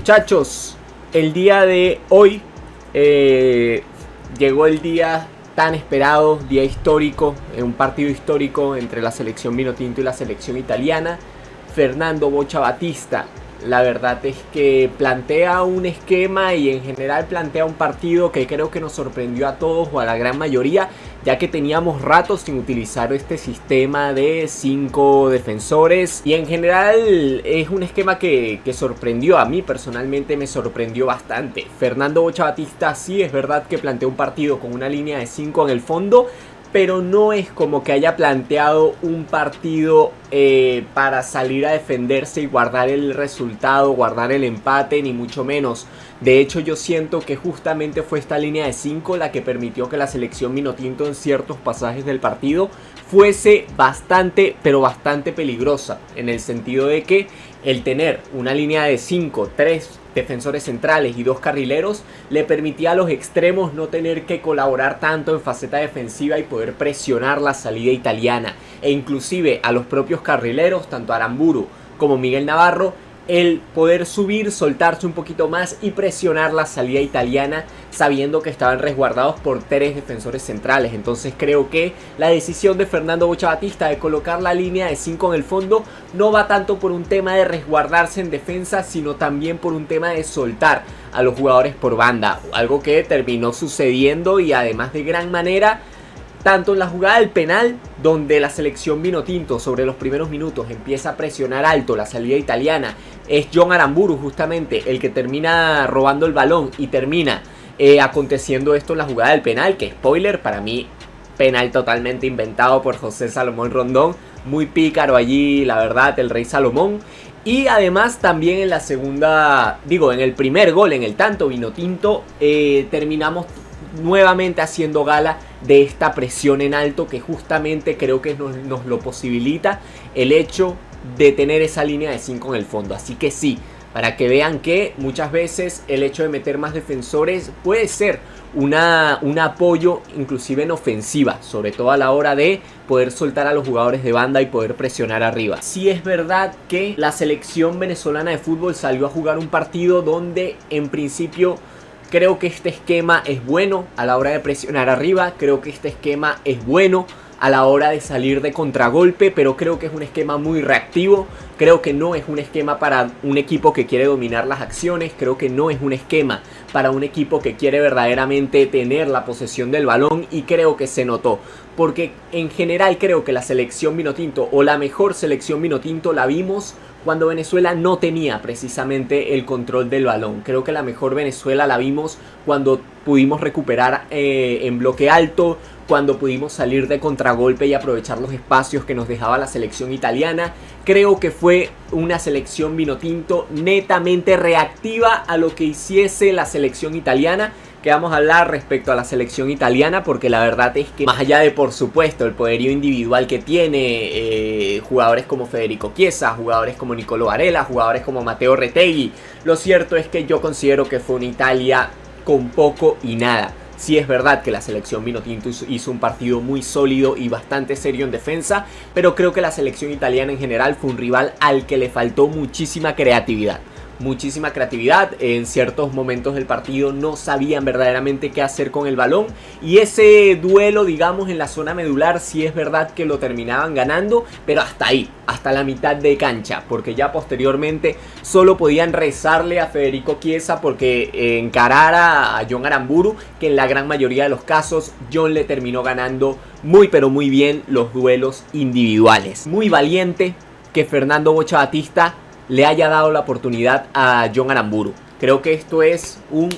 Muchachos, el día de hoy llegó el día tan esperado, día histórico, un partido histórico entre la selección vinotinto y la selección italiana. Fernando Boccia Batista, la verdad es que plantea un esquema y en general plantea un partido que creo que nos sorprendió a todos o a la gran mayoría, ya que teníamos ratos sin utilizar este sistema de 5 defensores y en general es un esquema que sorprendió. A mí personalmente me sorprendió bastante. Fernando Boccia Batista sí es verdad que planteó un partido con una línea de 5 en el fondo, pero no es como que haya planteado un partido para salir a defenderse y guardar el resultado, guardar el empate, ni mucho menos. De hecho, yo siento que justamente fue esta línea de 5 la que permitió que la selección vinotinto en ciertos pasajes del partido fuese bastante, pero bastante peligrosa. En el sentido de que el tener una línea de 5, 3 defensores centrales y 2 carrileros le permitía a los extremos no tener que colaborar tanto en faceta defensiva y poder presionar la salida italiana, e inclusive a los propios carrileros, tanto Aramburu como Miguel Navarro, el poder subir, soltarse un poquito más y presionar la salida italiana sabiendo que estaban resguardados por 3 defensores centrales. Entonces creo que la decisión de Fernando Boccia Batista de colocar la línea de 5 en el fondo no va tanto por un tema de resguardarse en defensa, sino también por un tema de soltar a los jugadores por banda, algo que terminó sucediendo y además de gran manera. Tanto en la jugada del penal, donde la selección vinotinto sobre los primeros minutos empieza a presionar alto la salida italiana, es John Aramburu justamente el que termina robando el balón y termina aconteciendo esto en la jugada del penal, que spoiler, para mí penal totalmente inventado por José Salomón Rondón, muy pícaro allí la verdad el rey Salomón. Y además también en la segunda, en el primer gol, en el tanto vinotinto, terminamos nuevamente haciendo gala de esta presión en alto que justamente creo que nos lo posibilita el hecho de tener esa línea de 5 en el fondo. Así que sí, para que vean que muchas veces el hecho de meter más defensores puede ser un apoyo inclusive en ofensiva, sobre todo a la hora de poder soltar a los jugadores de banda y poder presionar arriba. Sí es verdad que la selección venezolana de fútbol salió a jugar un partido donde en principio creo que este esquema es bueno a la hora de presionar arriba, creo que este esquema es bueno a la hora de salir de contragolpe, pero creo que es un esquema muy reactivo, creo que no es un esquema para un equipo que quiere dominar las acciones, creo que no es un esquema para un equipo que quiere verdaderamente tener la posesión del balón y creo que se notó, porque en general creo que la selección vinotinto o la mejor selección vinotinto la vimos cuando Venezuela no tenía precisamente el control del balón. Creo que la mejor Venezuela la vimos cuando pudimos recuperar en bloque alto, cuando pudimos salir de contragolpe y aprovechar los espacios que nos dejaba la selección italiana. Creo que fue una selección vinotinto netamente reactiva a lo que hiciese la selección italiana. Que vamos a hablar respecto a la selección italiana, porque la verdad es que más allá de por supuesto el poderío individual que tiene, jugadores como Federico Chiesa, jugadores como Nicolo Varela, jugadores como Matteo Retegui, lo cierto es que yo considero que fue una Italia con poco y nada. Sí es verdad que la selección vinotinto hizo un partido muy sólido y bastante serio en defensa, pero creo que la selección italiana en general fue un rival al que le faltó muchísima creatividad. Muchísima creatividad, en ciertos momentos del partido no sabían verdaderamente qué hacer con el balón y ese duelo en la zona medular sí es verdad que lo terminaban ganando, pero hasta ahí, hasta la mitad de cancha, porque ya posteriormente solo podían rezarle a Federico Chiesa porque encarara a John Aramburu, que en la gran mayoría de los casos John le terminó ganando muy pero muy bien los duelos individuales. Muy valiente que Fernando Boccia Batista le haya dado la oportunidad a John Aramburu. Creo que esto es un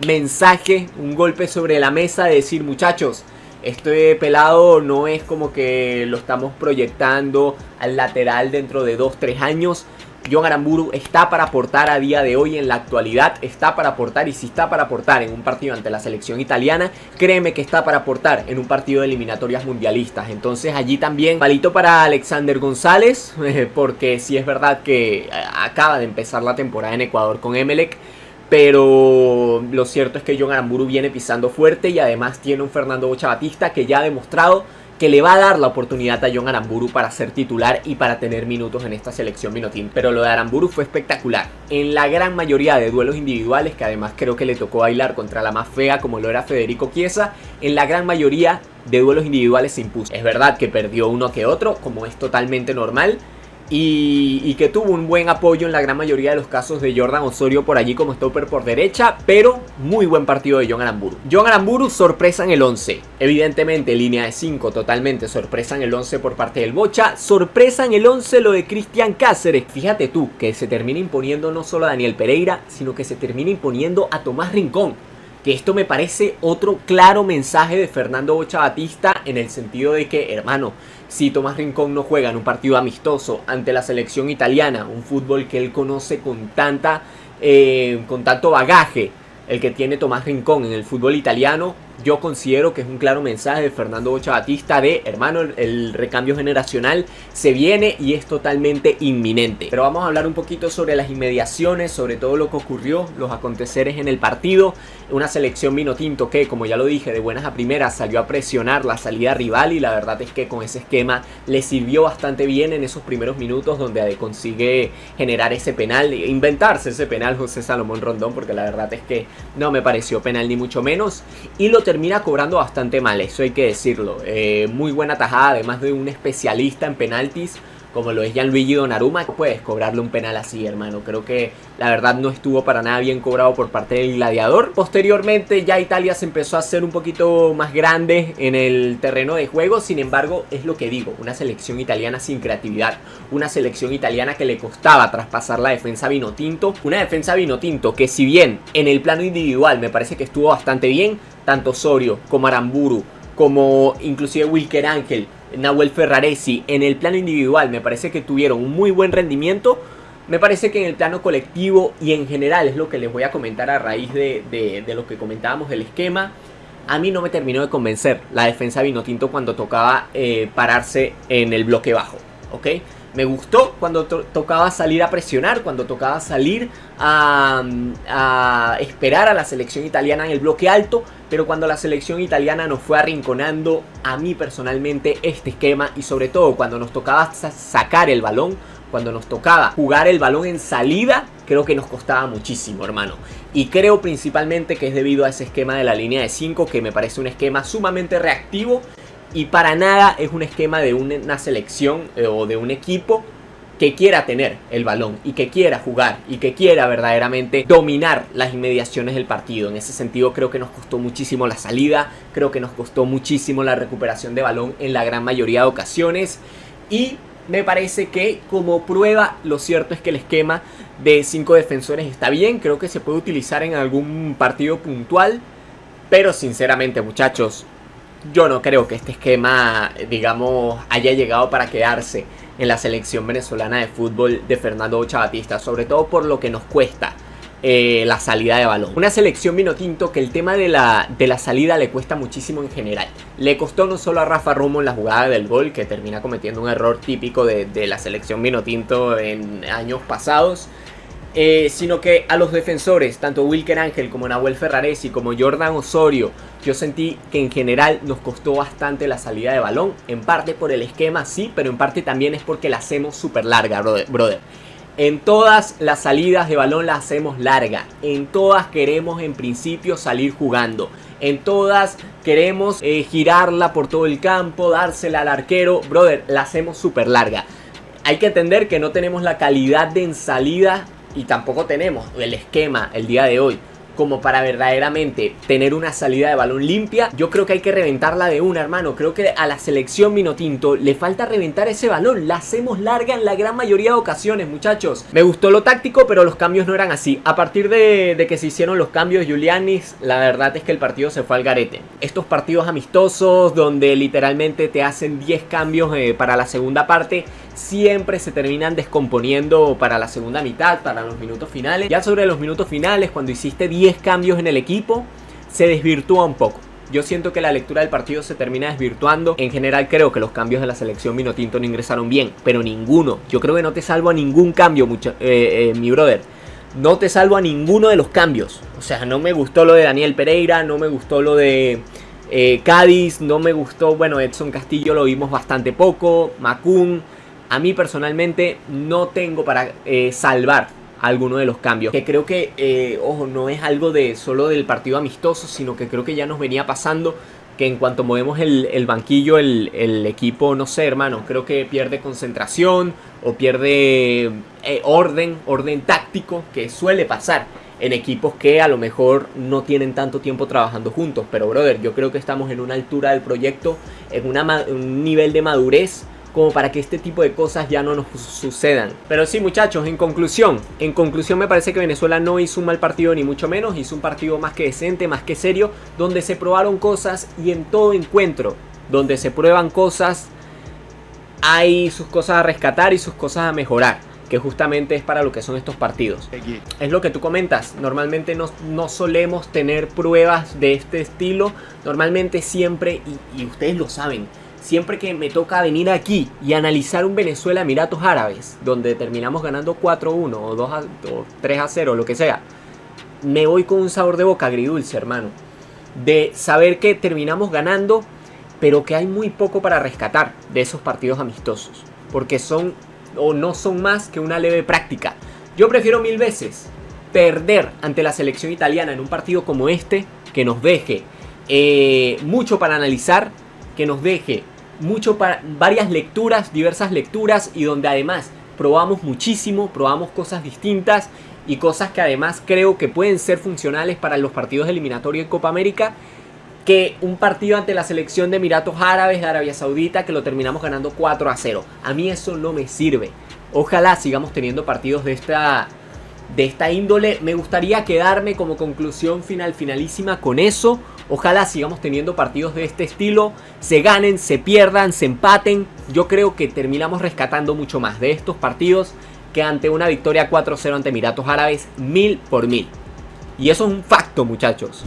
mensaje, un golpe sobre la mesa de decir, muchachos, este pelado no es como que lo estamos proyectando al lateral dentro de 2-3 años. John Aramburu está para aportar a día de hoy en la actualidad, está para aportar, y si está para aportar en un partido ante la selección italiana, créeme que está para aportar en un partido de eliminatorias mundialistas. Entonces allí también palito para Alexander González, porque sí es verdad que acaba de empezar la temporada en Ecuador con Emelec, pero lo cierto es que John Aramburu viene pisando fuerte y además tiene un Fernando Boccia Batista que ya ha demostrado que le va a dar la oportunidad a John Aramburu para ser titular y para tener minutos en esta selección Vinotinto. Pero lo de Aramburu fue espectacular. En la gran mayoría de duelos individuales, que además creo que le tocó bailar contra la más fea como lo era Federico Chiesa, en la gran mayoría de duelos individuales se impuso. Es verdad que perdió uno que otro, como es totalmente normal, y que tuvo un buen apoyo en la gran mayoría de los casos de Jordan Osorio por allí como stopper por derecha, pero muy buen partido de John Aramburu. John Aramburu, sorpresa en el 11, evidentemente línea de 5, totalmente sorpresa en el 11 por parte del Bocha, sorpresa en el 11 lo de Cristian Cáceres. Fíjate tú que se termina imponiendo no solo a Daniel Pereira, sino que se termina imponiendo a Tomás Rincón, que esto me parece otro claro mensaje de Fernando Bocha Batista, en el sentido de que, hermano, si Tomás Rincón no juega en un partido amistoso ante la selección italiana, un fútbol que él conoce con tanto bagaje, el que tiene Tomás Rincón en el fútbol italiano, yo considero que es un claro mensaje de Fernando Bocha Batista de, hermano, el recambio generacional se viene y es totalmente inminente. Pero vamos a hablar un poquito sobre las inmediaciones, sobre todo lo que ocurrió, los aconteceres en el partido. Una selección Vinotinto que, como ya lo dije, de buenas a primeras salió a presionar la salida rival, y la verdad es que con ese esquema le sirvió bastante bien en esos primeros minutos, donde consigue generar ese penal, inventarse ese penal José Salomón Rondón, porque la verdad es que no me pareció penal ni mucho menos, y lo termina cobrando bastante mal, eso hay que decirlo. Muy buena tajada, además de un especialista en penaltis como lo es Gianluigi Donnarumma. Puedes cobrarle un penal así, hermano. Creo que la verdad no estuvo para nada bien cobrado por parte del Gladiador. Posteriormente ya Italia se empezó a hacer un poquito más grande en el terreno de juego. Sin embargo, es lo que digo, una selección italiana sin creatividad, una selección italiana que le costaba traspasar la defensa Vinotinto. Una defensa Vinotinto que, si bien en el plano individual me parece que estuvo bastante bien, tanto Osorio como Aramburu, como inclusive Wilker Ángel, Nahuel Ferraresi, en el plano individual me parece que tuvieron un muy buen rendimiento. Me parece que en el plano colectivo y en general, es lo que les voy a comentar a raíz de lo que comentábamos del esquema, a mí no me terminó de convencer la defensa Vinotinto cuando tocaba pararse en el bloque bajo, ¿ok? Me gustó cuando tocaba salir a presionar, cuando tocaba salir a esperar a la selección italiana en el bloque alto, pero cuando la selección italiana nos fue arrinconando, a mí personalmente este esquema, y sobre todo cuando nos tocaba sacar el balón, cuando nos tocaba jugar el balón en salida, creo que nos costaba muchísimo, hermano. Y creo principalmente que es debido a ese esquema de la línea de 5, que me parece un esquema sumamente reactivo, y para nada es un esquema de una selección o de un equipo que quiera tener el balón y que quiera jugar y que quiera verdaderamente dominar las inmediaciones del partido. En ese sentido creo que nos costó muchísimo la salida, creo que nos costó muchísimo la recuperación de balón en la gran mayoría de ocasiones, y me parece que como prueba lo cierto es que el esquema de 5 defensores está bien, creo que se puede utilizar en algún partido puntual, pero sinceramente, muchachos, yo no creo que este esquema, digamos, haya llegado para quedarse en la selección venezolana de fútbol de Fernando Bocha Batista, sobre todo por lo que nos cuesta la salida de balón. Una selección Vinotinto que el tema de la salida le cuesta muchísimo en general. Le costó no solo a Rafa Romo en la jugada del gol, que termina cometiendo un error típico de la selección Vinotinto en años pasados, sino que a los defensores, tanto Wilker Ángel como Nahuel Ferraresi como Jordan Osorio, yo sentí que en general nos costó bastante la salida de balón, en parte por el esquema, sí, pero en parte también es porque la hacemos súper larga, brother. En todas las salidas de balón la hacemos larga, en todas queremos en principio salir jugando, en todas queremos girarla por todo el campo, dársela al arquero, brother, la hacemos súper larga. Hay que entender que no tenemos la calidad de en salida y tampoco tenemos el esquema el día de hoy como para verdaderamente tener una salida de balón limpia. Yo creo que hay que reventarla de una, hermano. Creo que a la selección Vinotinto le falta reventar ese balón. La hacemos larga en la gran mayoría de ocasiones, muchachos. Me gustó lo táctico, pero los cambios no eran así. A partir de que se hicieron los cambios Giulianis, la verdad es que el partido se fue al garete. Estos partidos amistosos donde literalmente te hacen 10 cambios para la segunda parte, siempre se terminan descomponiendo para la segunda mitad, para los minutos finales. Ya sobre los minutos finales, cuando hiciste 10 cambios en el equipo, se desvirtúa un poco. Yo siento que la lectura del partido se termina desvirtuando. En general creo que los cambios de la selección Vinotinto no ingresaron bien, pero ninguno. Yo creo que no te salvo a ningún cambio, mi brother. No te salvo a ninguno de los cambios. O sea, no me gustó lo de Daniel Pereira, no me gustó lo de Cádiz no me gustó, bueno, Edson Castillo lo vimos bastante poco, Macún. A mí personalmente no tengo para salvar alguno de los cambios. Que creo que, ojo, no es algo de solo del partido amistoso, sino que creo que ya nos venía pasando que en cuanto movemos el banquillo, el equipo, no sé, hermano, creo que pierde concentración o pierde orden táctico, que suele pasar en equipos que a lo mejor no tienen tanto tiempo trabajando juntos. Pero, brother, yo creo que estamos en una altura del proyecto, en un nivel de madurez como para que este tipo de cosas ya no nos sucedan. Pero sí, muchachos, en conclusión me parece que Venezuela no hizo un mal partido, ni mucho menos. Hizo un partido más que decente, más que serio, donde se probaron cosas, y en todo encuentro donde se prueban cosas hay sus cosas a rescatar y sus cosas a mejorar, que justamente es para lo que son estos partidos. Es lo que tú comentas, normalmente no solemos tener pruebas de este estilo. Normalmente siempre, y ustedes lo saben, siempre que me toca venir aquí y analizar un Venezuela-Emiratos Árabes, donde terminamos ganando 4-1 o 3-0, lo que sea, me voy con un sabor de boca agridulce, hermano. De saber que terminamos ganando, pero que hay muy poco para rescatar de esos partidos amistosos. Porque son o no son más que una leve práctica. Yo prefiero mil veces perder ante la selección italiana en un partido como este, que nos deje mucho para analizar, que nos deje mucho para varias lecturas, diversas lecturas, y donde además probamos muchísimo, probamos cosas distintas y cosas que además creo que pueden ser funcionales para los partidos eliminatorios de Copa América, que un partido ante la selección de Emiratos Árabes, de Arabia Saudita, que lo terminamos ganando 4-0. A mí eso no me sirve. Ojalá sigamos teniendo partidos de esta índole. Me gustaría quedarme como conclusión finalísima con eso. Ojalá sigamos teniendo partidos de este estilo, se ganen, se pierdan, se empaten. Yo creo que terminamos rescatando mucho más de estos partidos que ante una victoria 4-0 ante Emiratos Árabes, 1000 por 1000. Y eso es un facto, muchachos.